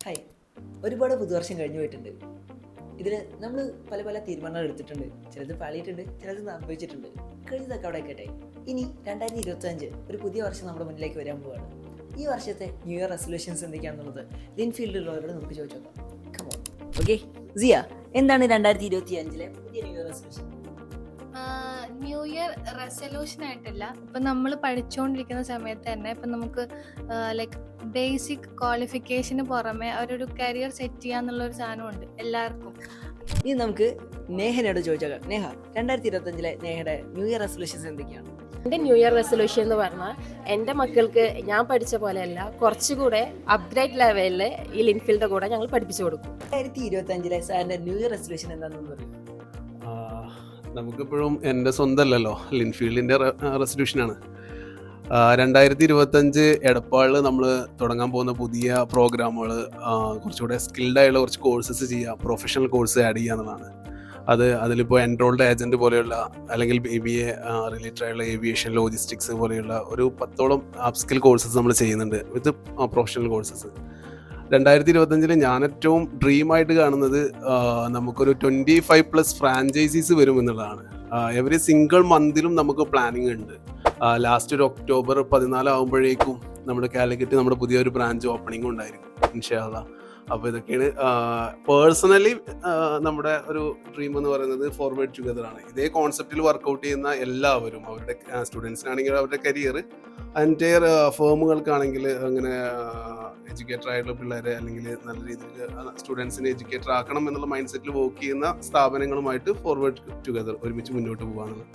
Hi, ഒരുപാട് പുതുവർഷം കഴിഞ്ഞു പോയിട്ടുണ്ട്. ഇതിൽ നമ്മൾ പല പല തീരുമാനങ്ങൾ എടുത്തിട്ടുണ്ട്. ചിലത് പാളിയിട്ടുണ്ട്, ചിലത് സംഭവിച്ചിട്ടുണ്ട്. കഴിഞ്ഞതൊക്കെ അവിടെ കേട്ടെ. ഇനി 2025 ഒരു പുതിയ വർഷം നമ്മുടെ മുന്നിലേക്ക് വരാൻ പോവുകയാണ്. ഈ വർഷത്തെ ന്യൂ ഇയർ റെസൊല്യൂഷൻസ് എന്തൊക്കെയാണെന്നുള്ളത് ലിൻഫീൽഡിലുള്ളവരോട് നമുക്ക് ചോദിച്ചു നോക്കാം. കമോൺ. ഓക്കെ, സിയ, എന്താണ് 2025 പുതിയ new year resolution? New year resolution ആയിട്ടില്ല. ഇപ്പം നമ്മൾ പഠിച്ചുകൊണ്ടിരിക്കുന്ന സമയത്ത് തന്നെ ഇപ്പം നമുക്ക് ലൈക്ക് ബേസിക് ക്വാളിഫിക്കേഷന് പുറമെ അവരൊരു കരിയർ സെറ്റ് ചെയ്യാന്നുള്ളൊരു സാധനമുണ്ട് എല്ലാവർക്കും. ഇനി നമുക്ക് നേഹനോട് ചോദിച്ചേക്കാം. നേഹ, 2025 നേഹയുടെ ന്യൂ ഇയർ റെസൊല്യൂഷൻസ് എന്തൊക്കെയാണ്? എൻ്റെ ന്യൂ ഇയർ റെസൊല്യൂഷൻ എന്ന് പറഞ്ഞാൽ എൻ്റെ മക്കൾക്ക് ഞാൻ പഠിച്ച പോലെയല്ല, കുറച്ചുകൂടെ അപ്ഗ്രേഡ് ലെവലിൽ ഈ ലിൻഫീൽഡിൻ്റെ കൂടെ ഞങ്ങൾ പഠിപ്പിച്ചു കൊടുക്കും. 2025 സാറിൻ്റെ ന്യൂ ഇയർ റെസൊല്യൂഷൻ എന്താണെന്ന് പറയും? നമുക്കിപ്പോഴും എൻ്റെ സ്വന്തമല്ലല്ലോ, ലിൻഫീൽഡിൻ്റെ റെസൊല്യൂഷനാണ്. 2025 എടപ്പാളിൽ നമ്മൾ തുടങ്ങാൻ പോകുന്ന പുതിയ പ്രോഗ്രാമുകൾ കുറച്ചുകൂടെ സ്കിൽഡായുള്ള കുറച്ച് കോഴ്സസ് ചെയ്യുക, പ്രൊഫഷണൽ കോഴ്സ് ആഡ് ചെയ്യുക എന്നുള്ളതാണ്. അതിലിപ്പോൾ എൻറോൾഡ് ഏജൻറ്റ് പോലെയുള്ള അല്ലെങ്കിൽ BBA റിലേറ്റഡ് ആയുള്ള ഏവിയേഷൻ ലോജിസ്റ്റിക്സ് പോലെയുള്ള ഒരു 10ഓളം അപ്സ്കിൽ കോഴ്സസ് നമ്മൾ ചെയ്യുന്നുണ്ട് വിത്ത് പ്രൊഫഷണൽ കോഴ്സസ്. 2025 ഞാൻ ഏറ്റവും ഡ്രീമായിട്ട് കാണുന്നത് നമുക്കൊരു 25+ ഫ്രാഞ്ചൈസീസ് വരും എന്നുള്ളതാണ്. എവറി സിംഗിൾ മന്തിലും നമുക്ക് പ്ലാനിങ് ഉണ്ട്. ലാസ്റ്റ് ഒരു ഒക്ടോബർ 14 ആകുമ്പോഴേക്കും നമ്മുടെ കാലിക്കറ്റ് നമ്മുടെ പുതിയൊരു ബ്രാഞ്ച് ഓപ്പണിംഗ് ഉണ്ടായിരിക്കും ഇൻഷാ അല്ലാഹ്. അപ്പോൾ ഇതൊക്കെയാണ് പേഴ്സണലി നമ്മുടെ ഒരു ഡ്രീം എന്ന് പറയുന്നത്. ഫോർവേഡ് ടുഗദർ ആണ്. ഇതേ കോൺസെപ്റ്റിൽ വർക്കൗട്ട് ചെയ്യുന്ന എല്ലാവരും, അവരുടെ സ്റ്റുഡൻസിനാണെങ്കിൽ അവരുടെ കരിയർ, എൻറ്റയർ ഫേമുകൾക്കാണെങ്കിൽ അങ്ങനെ എഡ്യൂക്കേറ്റർ ആയിട്ടുള്ള പിള്ളേരെ അല്ലെങ്കിൽ നല്ല രീതിയിൽ സ്റ്റുഡൻസിനെ എഡ്യൂക്കേറ്റർ ആക്കണം എന്നുള്ള മൈൻഡ് സെറ്റിൽ വർക്ക് ചെയ്യുന്ന സ്ഥാപനങ്ങളുമായിട്ട് ഫോർവേഡ് ടുഗദർ ഒരുമിച്ച് മുന്നോട്ട് പോകാനുള്ളത്.